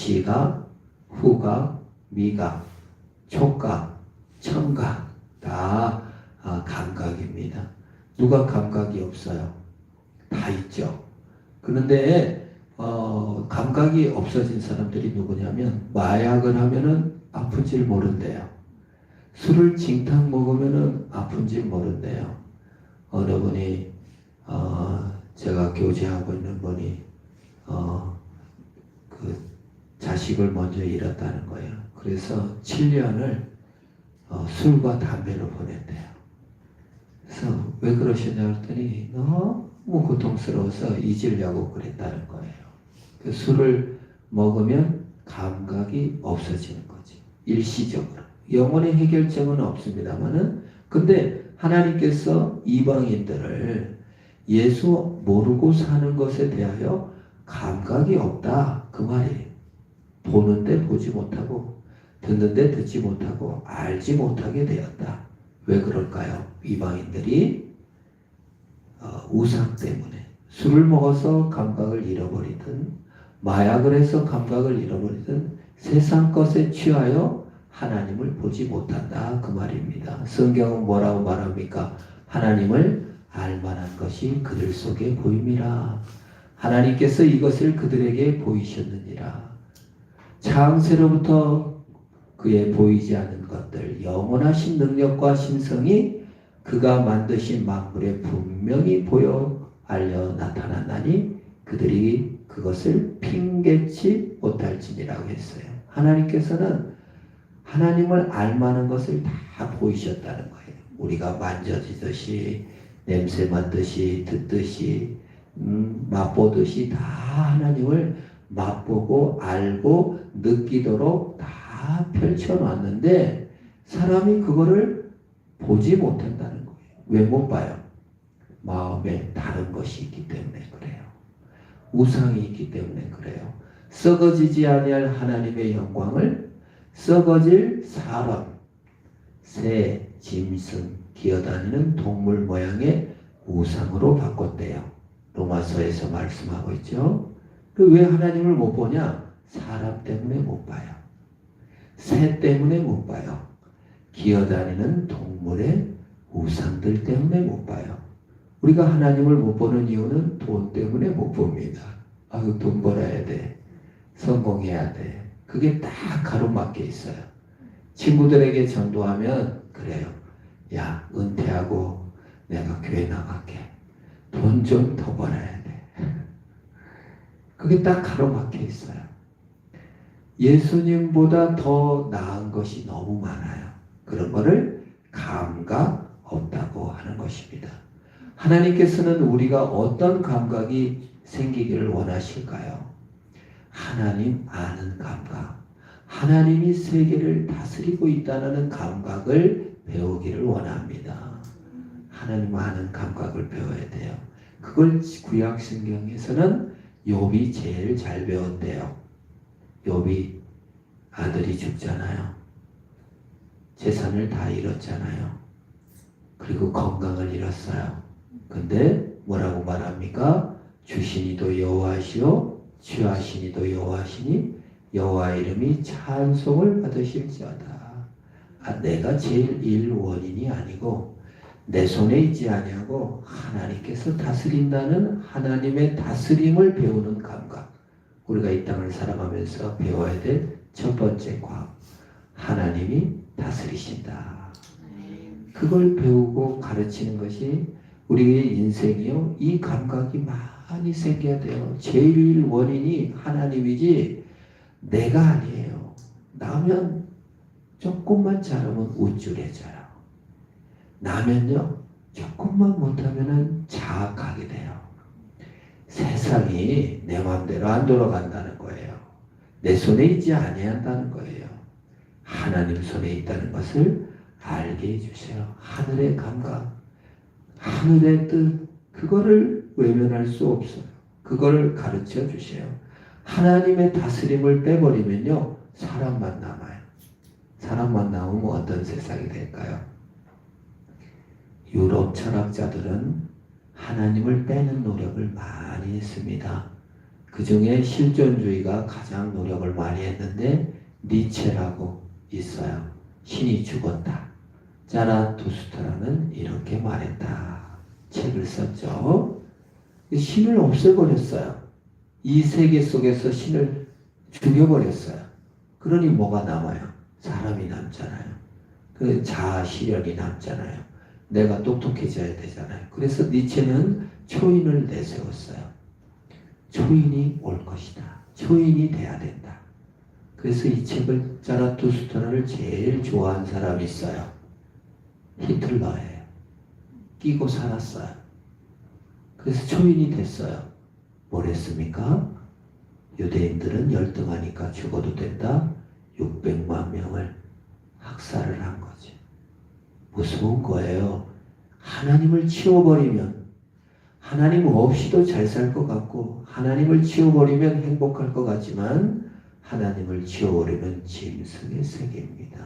시각, 후각, 미각, 촉각, 청각 다 감각입니다. 누가 감각이 없어요? 다 있죠. 그런데 감각이 없어진 사람들이 누구냐면 마약을 하면은 아픈지를 모른대요. 술을 징탕 먹으면은 아픈지 모른대요. 어느 분이 제가 교제하고 있는 분이 그 자식을 먼저 잃었다는 거예요. 그래서 7년을 술과 담배로 보냈대요. 그래서 왜 그러시냐 했더니 너무 고통스러워서 잊으려고 그랬다는 거예요. 그 술을 먹으면 감각이 없어지는 거지. 일시적으로. 영혼의 해결점은 없습니다만은 근데 하나님께서 이방인들을 예수 모르고 사는 것에 대하여 감각이 없다 그 말이에요. 보는데 보지 못하고 듣는데 듣지 못하고 알지 못하게 되었다. 왜 그럴까요? 이방인들이 우상 때문에 술을 먹어서 감각을 잃어버리든 마약을 해서 감각을 잃어버리든 세상 것에 취하여 하나님을 보지 못한다 그 말입니다. 성경은 뭐라고 말합니까? 하나님을 알만한 것이 그들 속에 보임이라. 하나님께서 이것을 그들에게 보이셨느니라. 창세로부터 그의 보이지 않는 것들, 영원하신 능력과 신성이 그가 만드신 만물에 분명히 보여 알려 나타났나니 그들이 그것을 핑계치 못할지니라고 했어요. 하나님께서는 하나님을 알만한 것을 다 보이셨다는 거예요. 우리가 만져지듯이 냄새 맡듯이 듣듯이 맛보듯이 다 하나님을 맛보고 알고 느끼도록 다 펼쳐놨는데 사람이 그거를 보지 못한다는 거예요. 왜 못 봐요? 마음에 다른 것이 있기 때문에 그래요. 우상이 있기 때문에 그래요. 썩어지지 아니할 하나님의 영광을 썩어질 사람, 새, 짐승, 기어다니는 동물 모양의 우상으로 바꿨대요. 로마서에서 말씀하고 있죠. 왜 하나님을 못 보냐? 사람 때문에 못 봐요. 새 때문에 못 봐요. 기어다니는 동물의 우상들 때문에 못 봐요. 우리가 하나님을 못 보는 이유는 돈 때문에 못 봅니다. 아유, 돈 벌어야 돼. 성공해야 돼. 그게 딱 가로막혀 있어요. 친구들에게 전도하면 그래요. 야, 은퇴하고 내가 교회 나갈게. 돈 좀 더 벌어야 돼. 그게 딱 가로막혀 있어요. 예수님보다 더 나은 것이 너무 많아요. 그런 거를 감각 없다고 하는 것입니다. 하나님께서는 우리가 어떤 감각이 생기기를 원하실까요? 하나님 아는 감각, 하나님이 세계를 다스리고 있다는 감각을 배우기를 원합니다. 하나님 아는 감각을 배워야 돼요. 그걸 구약 성경에서는 욥이 제일 잘 배웠대요. 욥이 아들이 죽잖아요. 재산을 다 잃었잖아요. 그리고 건강을 잃었어요. 근데 뭐라고 말합니까? 주시니도 여호와시요 취하시니도 여호와시니 여호와 이름이 찬송을 받으실지어다. 내가 제일 일 원인이 아니고 내 손에 있지 아니하고 하나님께서 다스린다는 하나님의 다스림을 배우는 감각. 우리가 이 땅을 살아가면서 배워야 될 첫 번째 과학. 하나님이 다스리신다. 그걸 배우고 가르치는 것이 우리의 인생이요. 이 감각이 많이 생겨야 돼요. 제일 원인이 하나님이지 내가 아니에요. 나면 조금만 잘하면 우쭐해져요. 나면요. 조금만 못하면 자학하게 돼요. 세상이 내 마음대로 안 돌아간다는 거예요. 내 손에 있지 아니한다는 거예요. 하나님 손에 있다는 것을 알게 해주세요. 하늘의 감각, 하늘의 뜻, 그거를 외면할 수 없어요. 그걸 가르쳐 주세요. 하나님의 다스림을 빼버리면요. 사람만 남아요. 사람만 남으면 어떤 세상이 될까요? 유럽 철학자들은 하나님을 빼는 노력을 많이 했습니다. 그 중에 실존주의가 가장 노력을 많이 했는데 니체라고 있어요. 신이 죽었다. 자라투스트라는 이렇게 말했다. 책을 썼죠. 신을 없애버렸어요. 이 세계 속에서 신을 죽여버렸어요. 그러니 뭐가 남아요? 사람이 남잖아요. 그 자아 실현이 남잖아요. 내가 똑똑해져야 되잖아요. 그래서 니체는 초인을 내세웠어요. 초인이 올 것이다. 초인이 돼야 된다. 그래서 이 책을 자라투스트라를 제일 좋아한 사람이 있어요. 히틀러예요. 끼고 살았어요. 그래서 초인이 됐어요. 뭘 했습니까? 유대인들은 열등하니까 죽어도 된다. 600만 명을 학살을 한 거죠. 무서운 거예요. 하나님을 치워버리면 하나님 없이도 잘 살 것 같고 하나님을 치워버리면 행복할 것 같지만 하나님을 치워버리면 짐승의 세계입니다.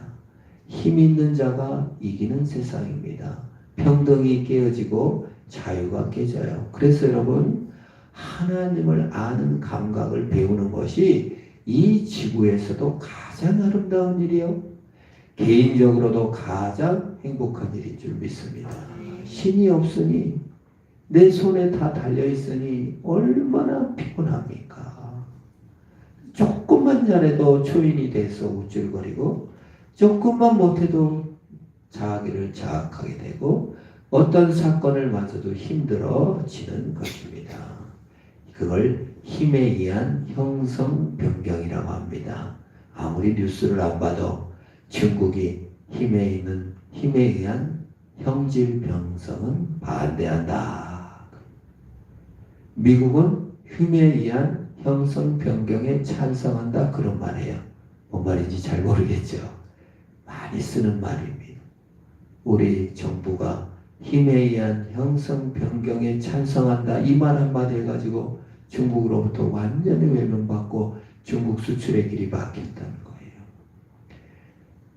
힘 있는 자가 이기는 세상입니다. 평등이 깨어지고 자유가 깨져요. 그래서 여러분 하나님을 아는 감각을 배우는 것이 이 지구에서도 가장 아름다운 일이요. 개인적으로도 가장 행복한 일인 줄 믿습니다. 신이 없으니 내 손에 다 달려있으니 얼마나 피곤합니까? 조금만 잘해도 초인이 돼서 우쭐거리고 조금만 못해도 자기를 자학하게 되고 어떤 사건을 맞아도 힘들어지는 것입니다. 그걸 힘에 의한 형성 변경이라고 합니다. 아무리 뉴스를 안 봐도 중국이 힘에 의한 형질 병성은 반대한다. 미국은 힘에 의한 형성 변경에 찬성한다. 그런 말이에요. 뭔 말인지 잘 모르겠죠. 많이 쓰는 말입니다. 우리 정부가 힘에 의한 형성 변경에 찬성한다. 이 말 한마디 해가지고 중국으로부터 완전히 외면받고 중국 수출의 길이 막혔다는 거예요.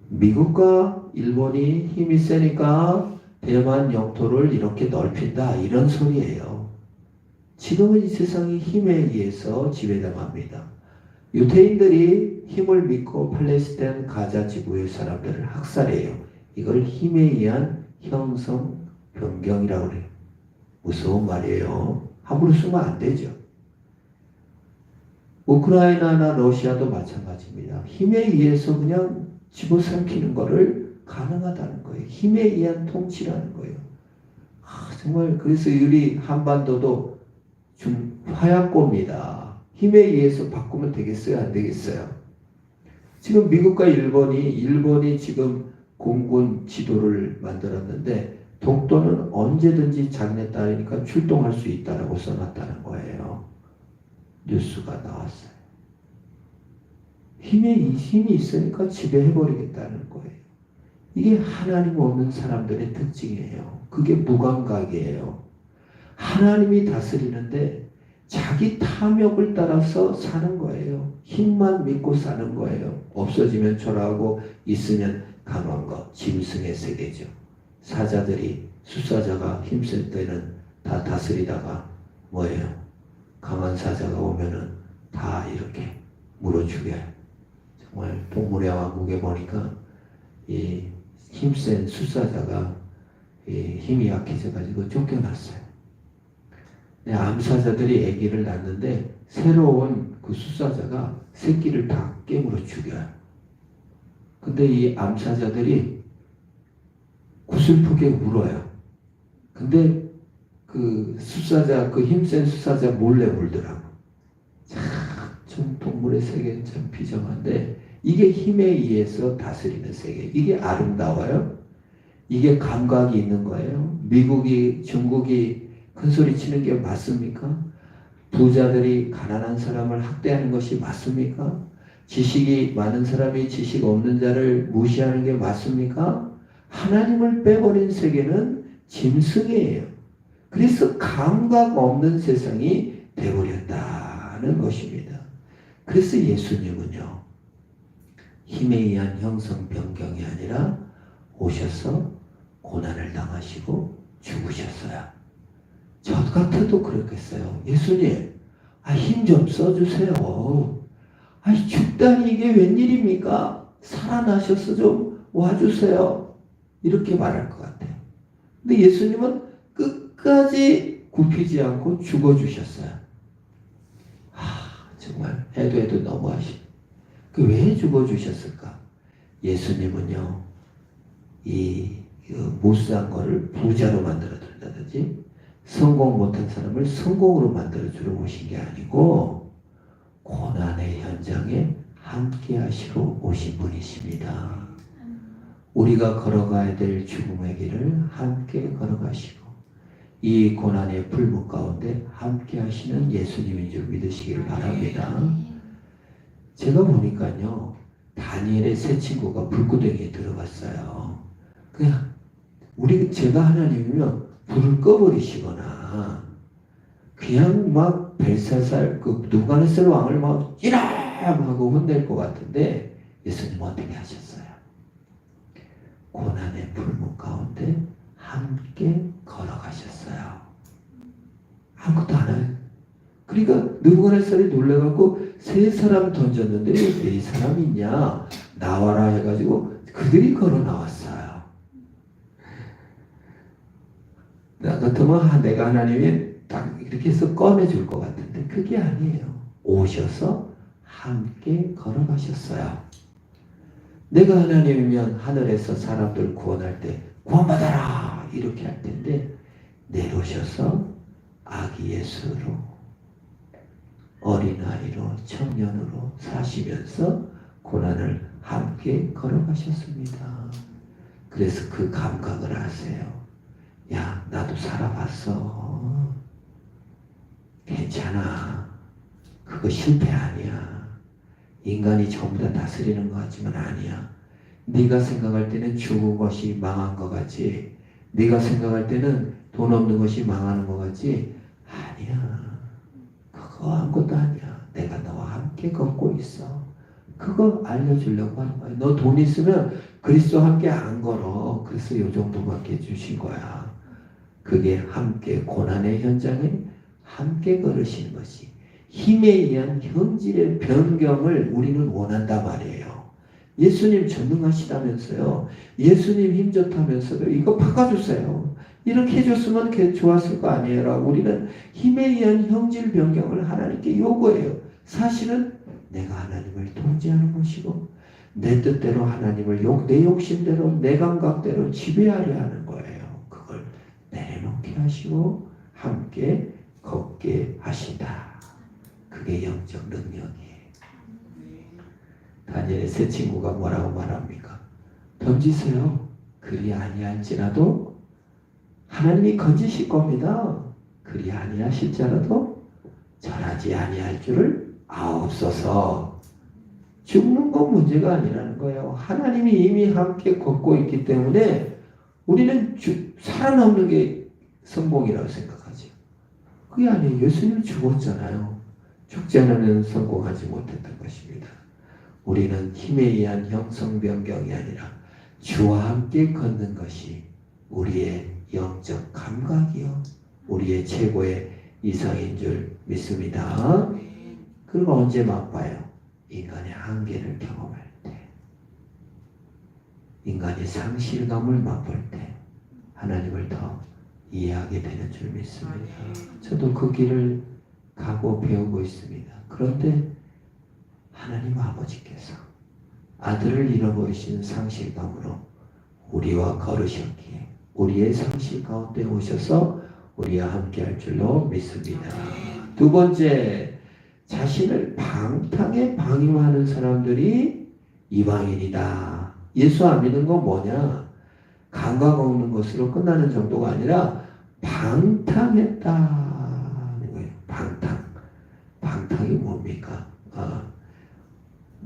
미국과 일본이 힘이 세니까 대만 영토를 이렇게 넓힌다. 이런 소리예요. 지금은 이 세상이 힘에 의해서 지배당합니다. 유대인들이 힘을 믿고 팔레스타인 가자 지구의 사람들을 학살해요. 이걸 힘에 의한 형성 변경이라고 그래요. 무서운 말이에요. 함부로 쓰면 안 되죠. 우크라이나나 러시아도 마찬가지입니다. 힘에 의해서 그냥 집어삼키는 것을 가능하다는 거예요. 힘에 의한 통치라는 거예요. 정말 그래서 우리 한반도도 화약고입니다. 힘에 의해서 바꾸면 되겠어요? 안 되겠어요? 지금 미국과 일본이 지금 공군 지도를 만들었는데 독도는 언제든지 자기네 딸이니까 출동할 수 있다라고 써놨다는 거예요. 뉴스가 나왔어요. 힘이 있으니까 지배해버리겠다는 거예요. 이게 하나님 없는 사람들의 특징이에요. 그게 무감각이에요. 하나님이 다스리는데 자기 탐욕을 따라서 사는 거예요. 힘만 믿고 사는 거예요. 없어지면 초라하고 있으면 강한 것, 짐승의 세계죠. 사자들이 수사자가 힘쓸 때는 다 다스리다가 뭐예요? 강한 사자가 오면은 다 이렇게 물어 죽여요. 정말 동물의 왕국에 보니까 이 힘센 수사자가 이 힘이 약해져가지고 쫓겨났어요. 암사자들이 아기를 낳는데 새로운 그 수사자가 새끼를 다 깨물어 죽여요. 근데 이 암사자들이 구슬프게 울어요. 근데 그 수사자, 그 힘센 수사자 몰래 울더라고. 참 동물의 세계는 참 비정한데 이게 힘에 의해서 다스리는 세계. 이게 아름다워요. 이게 감각이 있는 거예요. 미국이, 중국이 큰소리 치는 게 맞습니까? 부자들이 가난한 사람을 학대하는 것이 맞습니까? 지식이 많은 사람이 지식 없는 자를 무시하는 게 맞습니까? 하나님을 빼버린 세계는 짐승이에요. 그래서 감각 없는 세상이 되어버렸다는 것입니다. 그래서 예수님은요, 힘에 의한 형성 변경이 아니라 오셔서 고난을 당하시고 죽으셨어요. 저 같아도 그렇겠어요. 예수님, 힘 좀 써주세요. 죽다니 이게 웬일입니까? 살아나셔서 좀 와주세요. 이렇게 말할 것 같아요. 근데 예수님은 끝까지 굽히지 않고 죽어주셨어요. 정말 해도 너무하시. 왜 죽어주셨을까? 예수님은요, 못산 거를 부자로 만들어 준다든지 성공 못한 사람을 성공으로 만들어 주러 오신 게 아니고 고난의 현장에 함께 하시러 오신 분이십니다. 우리가 걸어가야 될 죽음의 길을 함께 걸어가시고 이 고난의 풀무 가운데 함께 하시는 예수님인 줄 믿으시기를 바랍니다. 제가 보니까요, 다니엘의 세 친구가 불구덩이에 들어갔어요. 그냥 제가 하나님이면 불을 꺼버리시거나 그냥 막 벨사살 누가네살 왕을 막 이람 하고 혼낼 것 같은데 예수님 어떻게 하셨어요? 고난의 풀무 가운데 함께 걸어가셨어요. 아무것도 안 해요. 그러니까 느부갓네살이 놀라갖고 세 사람 던졌는데 왜 네 사람이 있냐 나와라 해가지고 그들이 걸어 나왔어요. 나 같으면 내가 하나님이 딱 이렇게 해서 꺼내줄 것 같은데 그게 아니에요. 오셔서 함께 걸어가셨어요. 내가 하나님이면 하늘에서 사람들 구원할 때 구원받아라 이렇게 할 텐데 내려오셔서 아기 예수로 어린아이로 청년으로 사시면서 고난을 함께 걸어가셨습니다. 그래서 그 감각을 아세요. 야, 나도 살아봤어. 괜찮아. 그거 실패 아니야. 인간이 전부 다 다스리는 것 같지만 아니야. 네가 생각할 때는 죽은 것이 망한 것 같지. 네가 생각할 때는 돈 없는 것이 망하는 것 같지. 아니야. 그거 아무것도 아니야. 내가 너와 함께 걷고 있어. 그거 알려주려고 하는 거야. 너 돈 있으면 그리스도와 함께 안 걸어. 그래서 요 정도밖에 주신 거야. 그게 함께 고난의 현장에 함께 걸으시는 것이 힘에 의한 형질의 변경을 우리는 원한단 말이에요. 예수님 전능하시다면서요. 예수님 힘 좋다면서요. 이거 바꿔주세요. 이렇게 해줬으면 좋았을 거 아니에요. 우리는 힘에 의한 형질 변경을 하나님께 요구해요. 사실은 내가 하나님을 통제하는 것이고 내 뜻대로 하나님을 내 욕심대로 내 감각대로 지배하려 하는 거예요. 그걸 내려놓게 하시고 함께 걷게 하신다. 그게 영적 능력이에요. 다니엘의 세 친구가 뭐라고 말합니까? 던지세요. 그리 아니할지라도 하나님이 건지실 겁니다. 그리 아니하실지라도 절하지 아니할 줄을 아옵소서. 죽는 건 문제가 아니라는 거예요. 하나님이 이미 함께 걷고 있기 때문에 우리는 살아남는 게 성공이라고 생각하죠. 그게 아니에요. 예수님이 죽었잖아요. 죽지 않으면 성공하지 못했던 것입니다. 우리는 힘에 의한 형성 변경이 아니라 주와 함께 걷는 것이 우리의 영적 감각이요. 우리의 최고의 이상인 줄 믿습니다. 그리고 언제 맛봐요? 인간의 한계를 경험할 때. 인간이 상실감을 맛볼 때 하나님을 더 이해하게 되는 줄 믿습니다. 저도 그 길을 가고 배우고 있습니다. 그런데 하나님 아버지께서 아들을 잃어버리신 상실감으로 우리와 걸으셨기에 우리의 상실 가운데 오셔서 우리와 함께 할 줄로 믿습니다. 두 번째, 자신을 방탕에 방임하는 사람들이 이방인이다. 예수 안 믿는 건 뭐냐? 감각 없는 것으로 끝나는 정도가 아니라 방탕했다는 거예요. 방탕이 뭡니까?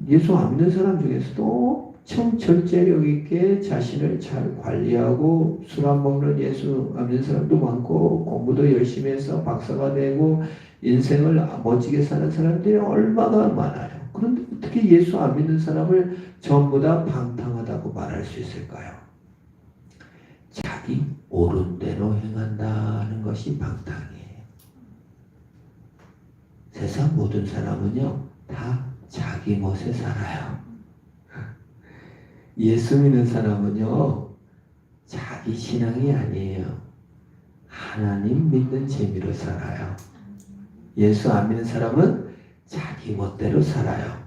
예수 안 믿는 사람 중에서도 엄청 절제력 있게 자신을 잘 관리하고 술 안 먹는 예수 안 믿는 사람도 많고 공부도 열심히 해서 박사가 되고 인생을 멋지게 사는 사람들이 얼마나 많아요. 그런데 어떻게 예수 안 믿는 사람을 전부 다 방탕하다고 말할 수 있을까요? 자기 옳은 대로 행한다는 것이 방탕이에요. 세상 모든 사람은요 다 자기 멋에 살아요. 예수 믿는 사람은요 자기 신앙이 아니에요. 하나님 믿는 재미로 살아요. 예수 안 믿는 사람은 자기 멋대로 살아요.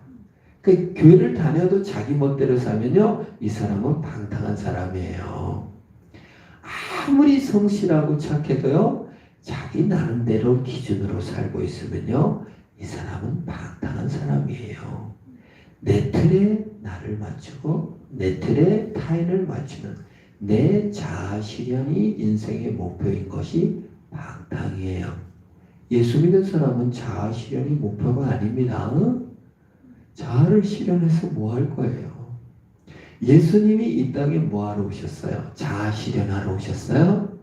그 교회를 다녀도 자기 멋대로 살면요 이 사람은 방탕한 사람이에요. 아무리 성실하고 착해도요 자기 나름대로 기준으로 살고 있으면요 이 사람은 방탕한 사람이에요. 내 틀에 나를 맞추고 내 틀에 타인을 맞추는 내 자아 실현이 인생의 목표인 것이 방탕이에요. 예수 믿는 사람은 자아 실현이 목표가 아닙니다. 자아를 실현해서 뭐 할 거예요? 예수님이 이 땅에 뭐 하러 오셨어요? 자아 실현하러 오셨어요?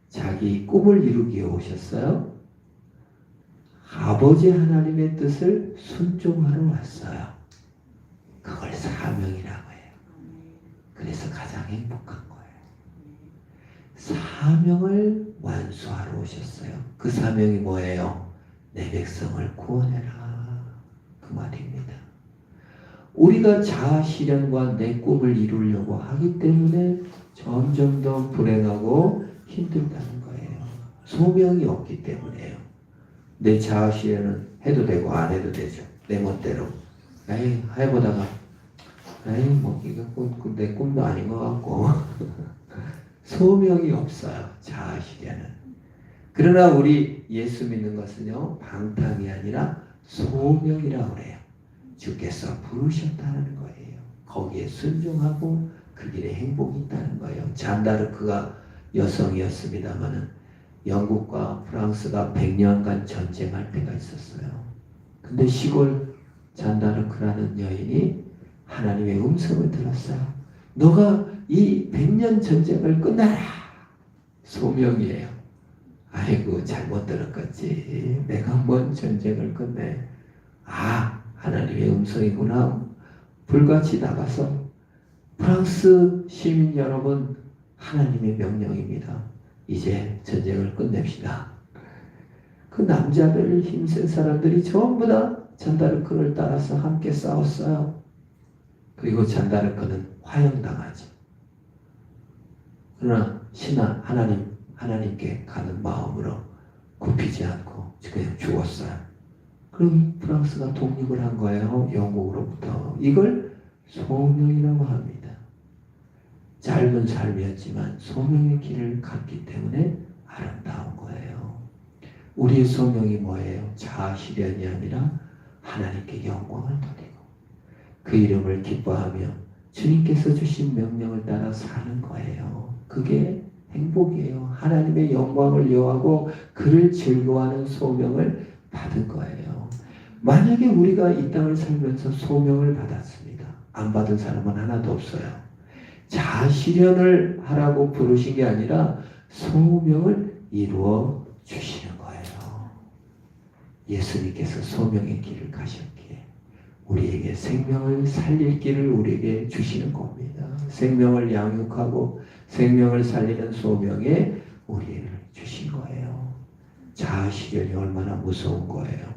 자기 꿈을 이루기 위해 오셨어요? 아버지 하나님의 뜻을 순종하러 왔어요. 그걸 사명이라고 해요. 그래서 가장 행복한 거예요. 사명을 완수하러 오셨어요. 그 사명이 뭐예요? 내 백성을 구원해라. 그 말입니다. 우리가 자아 실현과 내 꿈을 이루려고 하기 때문에 점점 더 불행하고 힘들다는 거예요. 소명이 없기 때문에요. 내 자아 실현은 해도 되고 안 해도 되죠. 내 멋대로. 에이, 해보다가 에이, 뭐 이거 내 꿈도 아닌 것 같고 소명이 없어요. 자아 실현은. 그러나 우리 예수 믿는 것은요 방탕이 아니라 소명이라고 그래요. 주께서 부르셨다는 거예요. 거기에 순종하고 그 길에 행복이 있다는 거예요. 잔다르크가 여성이었습니다마는 영국과 프랑스가 100년간 전쟁할 때가 있었어요. 근데 시골 잔다르크라는 여인이 하나님의 음성을 들었어요. 너가 이 100년 전쟁을 끝내라. 소명이에요. 아이고 잘못 들었겠지. 내가 뭔 전쟁을 끝내. 아 하나님의 음성이구나. 불같이 나가서 프랑스 시민 여러분 하나님의 명령입니다. 이제 전쟁을 끝냅시다. 그 남자들 힘센 사람들이 전부 다 잔다르크를 따라서 함께 싸웠어요. 그리고 잔다르크는 화형당하죠. 그러나 하나님께 가는 마음으로 굽히지 않고 그냥 죽었어요. 그럼 프랑스가 독립을 한 거예요. 영국으로부터. 이걸 소명이라고 합니다. 짧은 삶이었지만 소명의 길을 갔기 때문에 아름다운 거예요. 우리의 소명이 뭐예요? 자아 실현이 아니라 하나님께 영광을 돌리고 그 이름을 기뻐하며 주님께서 주신 명령을 따라 사는 거예요. 그게 행복이에요. 하나님의 영광을 요하고 그를 즐거워하는 소명을 받은 거예요. 만약에 우리가 이 땅을 살면서 소명을 받았습니다. 안 받은 사람은 하나도 없어요. 자아 실현을 하라고 부르신 게 아니라 소명을 이루어 주시는 거예요. 예수님께서 소명의 길을 가셨기에 우리에게 생명을 살릴 길을 우리에게 주시는 겁니다. 생명을 양육하고 생명을 살리는 소명에 우리를 주신 거예요. 자아 실현이 얼마나 무서운 거예요.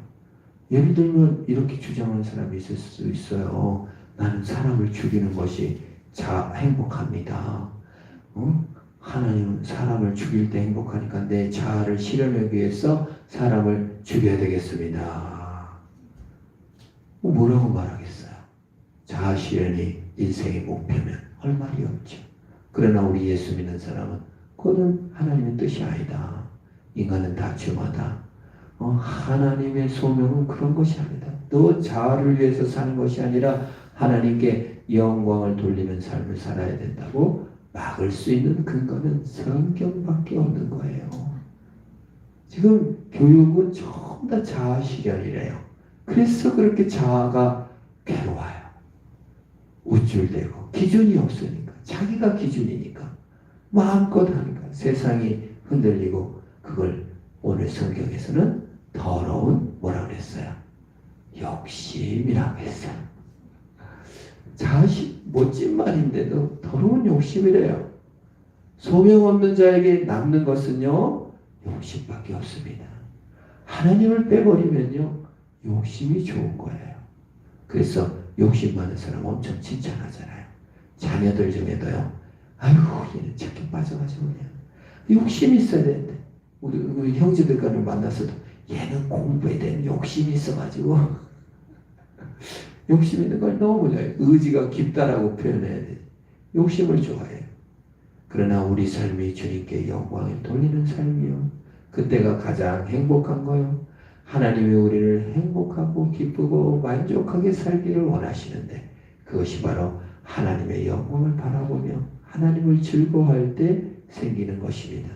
예를 들면 이렇게 주장하는 사람이 있을 수 있어요. 나는 사람을 죽이는 것이 행복합니다. 하나님은 사람을 죽일 때 행복하니까 내 자아를 실현하기 위해서 사람을 죽여야 되겠습니다. 뭐라고 말하겠어요? 자아 실현이 인생의 목표면 할 말이 없죠. 그러나 우리 예수 믿는 사람은 그건 하나님의 뜻이 아니다. 인간은 다 죄마다. 하나님의 소명은 그런 것이 아니다. 너 자아를 위해서 사는 것이 아니라 하나님께 영광을 돌리는 삶을 살아야 된다고 막을 수 있는 근거는 성경밖에 없는 거예요. 지금 교육은 전부 다 자아 실현이래요. 그래서 그렇게 자아가 괴로워요. 우쭐대고 기준이 없으니까. 자기가 기준이니까. 마음껏 하니까 세상이 흔들리고 그걸 오늘 성경에서는 더러운 뭐라고 그랬어요? 욕심이라고 했어요. 자식 멋진 말인데도 더러운 욕심이래요. 소명 없는 자에게 남는 것은요 욕심밖에 없습니다. 하나님을 빼버리면요, 욕심이 좋은 거예요. 그래서 욕심 많은 사람 엄청 칭찬하잖아요. 자녀들 중에도요, 아이고 얘는 착해 빠져가지고 그냥 욕심이 있어야 되는데, 우리 형제들과는 만나서도 얘는 공부에 대한 욕심이 있어가지고 욕심 있는 걸 너무 좋아해요. 의지가 깊다라고 표현해야 돼. 욕심을 좋아해요. 그러나 우리 삶이 주님께 영광을 돌리는 삶이요, 그때가 가장 행복한 거요. 하나님이 우리를 행복하고 기쁘고 만족하게 살기를 원하시는데, 그것이 바로 하나님의 영광을 바라보며 하나님을 즐거워할 때 생기는 것입니다.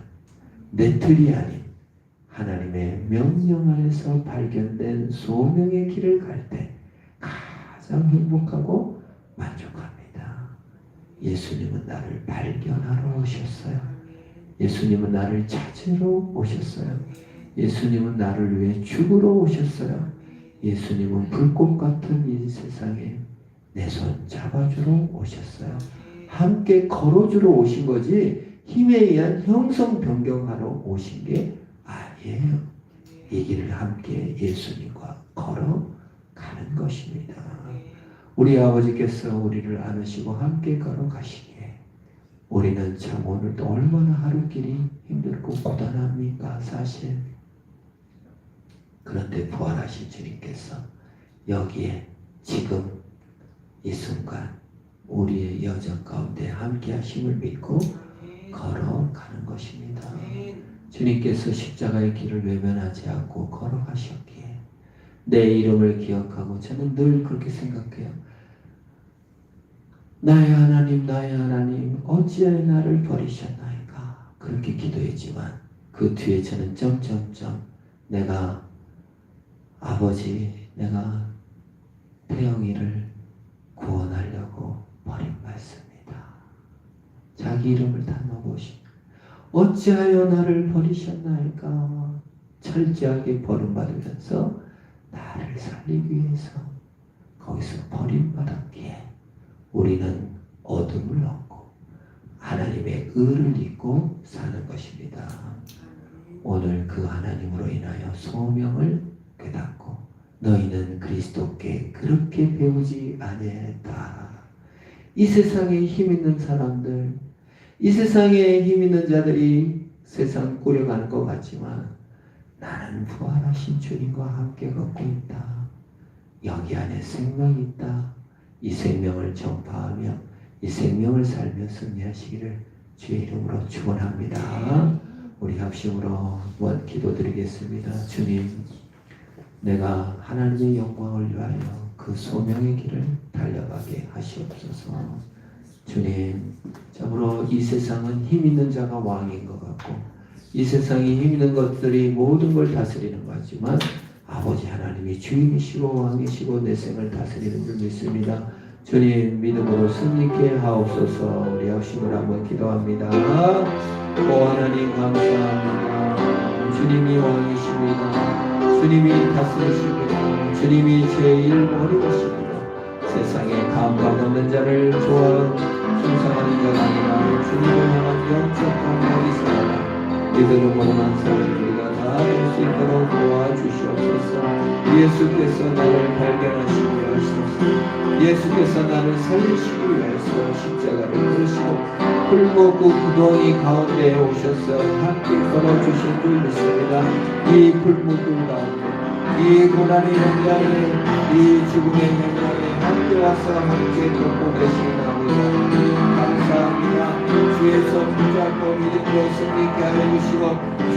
내 틀이 아닌 하나님의 명령 안에서 발견된 소명의 길을 갈 때 가장 행복하고 만족합니다. 예수님은 나를 발견하러 오셨어요. 예수님은 나를 찾으러 오셨어요. 예수님은 나를 위해 죽으러 오셨어요. 예수님은 불꽃 같은 이 세상에 내 손 잡아주러 오셨어요. 함께 걸어주러 오신 거지 힘에 의한 형성 변경하러 오신 게 아니에요. 이 길을 함께 예수님과 걸어가는 것입니다. 우리 아버지께서 우리를 안으시고 함께 걸어가시기에 우리는 참 오늘도 얼마나 하루길이 힘들고 고단합니까 사실. 그런데 부활하신 주님께서 여기에 지금 이 순간 우리의 여정 가운데 함께 하심을 믿고 걸어가는 것입니다. 주님께서 십자가의 길을 외면하지 않고 걸어가셨기에 내 이름을 기억하고, 저는 늘 그렇게 생각해요. 나의 하나님, 나의 하나님, 어찌하여 나를 버리셨나이까? 그렇게 기도했지만 그 뒤에 저는 점점점 내가 아버지, 내가 태영이를 구원하려고 버림받습니다. 자기 이름을 다 넣어보시. 어찌하여 나를 버리셨나이까? 철저하게 버림받으면서 나를 살리기 위해서 거기서 버림받았기에 우리는 어둠을 얻고 하나님의 의를 입고 사는 것입니다. 오늘 그 하나님으로 인하여 소명을 깨닫고 너희는 그리스도께 그렇게 배우지 아니했다. 이 세상에 힘 있는 사람들, 이 세상에 힘 있는 자들이 세상 꾸려가는 것 같지만 나는 부활하신 주님과 함께 걷고 있다. 여기 안에 생명이 있다. 이 생명을 전파하며 이 생명을 살며 승리하시기를 주의 이름으로 축원합니다. 우리 합심으로 한번 기도드리겠습니다. 주님, 내가 하나님의 영광을 위하여 그 소명의 길을 달려가게 하시옵소서. 주님, 참으로 이 세상은 힘 있는 자가 왕인 것 같고 이 세상에 힘 있는 것들이 모든 걸 다스리는 것 같지만 아버지 하나님이 주인이시고 왕이시고 내 생을 다스리는 줄 믿습니다. 주님, 믿음으로 승리케 하옵소서. 우리 합심을 한번 기도합니다. 오 하나님 감사합니다. 주님이 왕이십니다. 주님이 다스리십니다. 주님이 제일 머리이십니다. 세상에 감각 없는 자를 충성하는 자가 아니라 주님을 향한 영적 감각이 살아나 믿음으로만 사는 우리가 다 할 수 있도록 도와주시옵소서. 예수께서 나를 발견하시기 위하소서. 예수께서 나를 살리시기 위해서 십자가를 지시고 풀목구 구덩이 가운데에 오셔서 함께 걸어주신 줄 믿습니다. 이 풀목구 가운데 이 고난의 현장에 이 죽음의 현장에 함께 와서 함께 걷고 계시는 아버지 감사합니다. 주의 손 붙잡고 믿음으로 승리케 하여 주시고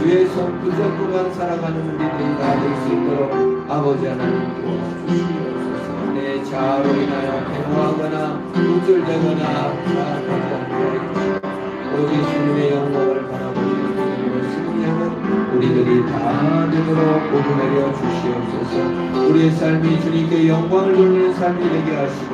주의 손 붙잡고만 살아가는 우리들이 다 될 수 있도록 아버지 하나님 도와주시옵소서. 내 자아로 인하여 패노하거나 우쭐대거나 자아하지 않게 오직 주님의 영광을 바라보는 믿음으로 승리하는 우리들이 다 되도록 오르내려 주시옵소서. 우리의 삶이 주님께 영광을 돌리는 삶이 되게 하시고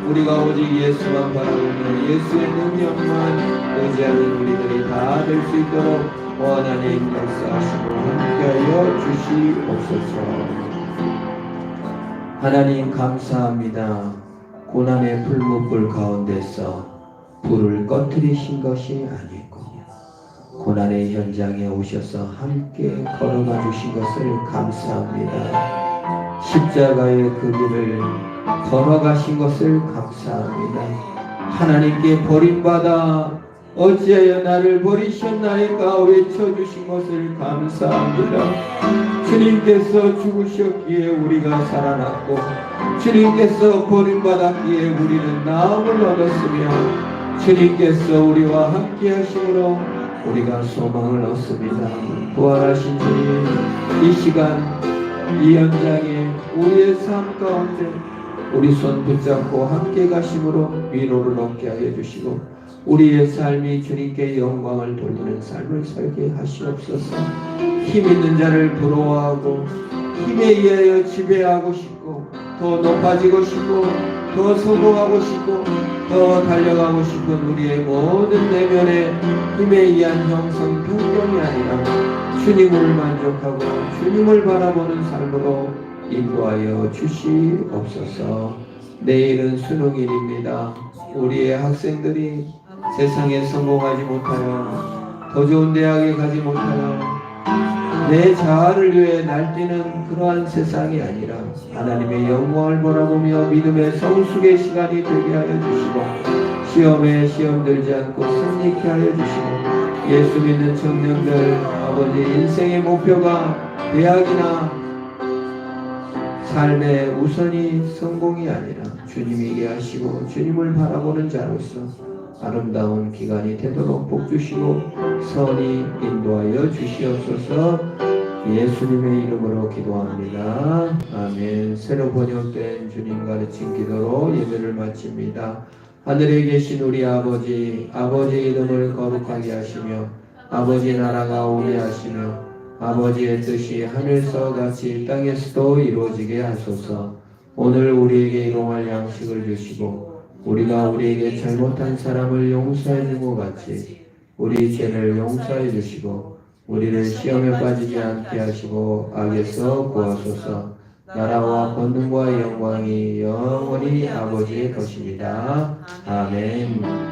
우리가 오직 예수만 바라보며 예수의 능력만 의지하는 우리들이 다 될 수 있도록 하나님 역사하시고 함께하여 주시옵소서. 하나님 감사합니다. 고난의 풀무불 가운데서 불을 꺼뜨리신 것이 아니고 고난의 현장에 오셔서 함께 걸어가 주신 것을 감사합니다. 십자가의 그 길을 걸어가신 것을 감사합니다. 하나님께 버림받아 어찌하여 나를 버리셨나이까 외쳐주신 것을 감사합니다. 주님께서 죽으셨기에 우리가 살아났고 주님께서 버림받았기에 우리는 나음을 얻었으며 주님께서 우리와 함께 하심으로 우리가 소망을 얻습니다. 부활하신 주님, 이 시간 이 현장에 우리의 삶 가운데 우리 손 붙잡고 함께 가심으로 위로를 얻게 하여 주시고 우리의 삶이 주님께 영광을 돌리는 삶을 살게 하시옵소서. 힘 있는 자를 부러워하고 힘에 의하여 지배하고 싶고 더 높아지고 싶고 더 성공하고 싶고 더 달려가고 싶은 우리의 모든 내면의 힘에 의한 형성 변경이 아니라 주님을 만족하고 주님을 바라보는 삶으로 인도하여 주시옵소서. 내일은 수능일입니다. 우리의 학생들이 세상에 성공하지 못하여 더 좋은 대학에 가지 못하여 내 자아를 위해 날뛰는 그러한 세상이 아니라 하나님의 영광을 바라보며 믿음의 성숙의 시간이 되게 하여 주시고 시험에 시험 들지 않고 승리케 하여 주시고 예수 믿는 청년들 아버지 인생의 목표가 대학이나 삶의 우선이 성공이 아니라 주님이게 하시고 주님을 바라보는 자로서 아름다운 기간이 되도록 복 주시고 선히 인도하여 주시옵소서. 예수님의 이름으로 기도합니다. 아멘. 새로 번역된 주님 가르친 기도로 예배를 마칩니다. 하늘에 계신 우리 아버지, 아버지의 이름을 거룩하게 하시며 아버지 나라가 오게 하시며 아버지의 뜻이 하늘에서 같이 땅에서도 이루어지게 하소서. 오늘 우리에게 일용할 양식을 주시고 우리가 우리에게 잘못한 사람을 용서해 준 것 같이 우리 죄를 용서해 주시고 우리를 시험에 빠지지 않게 하시고 악에서 구하소서. 나라와 권능과 영광이 영원히 아버지의 것입니다. 아멘.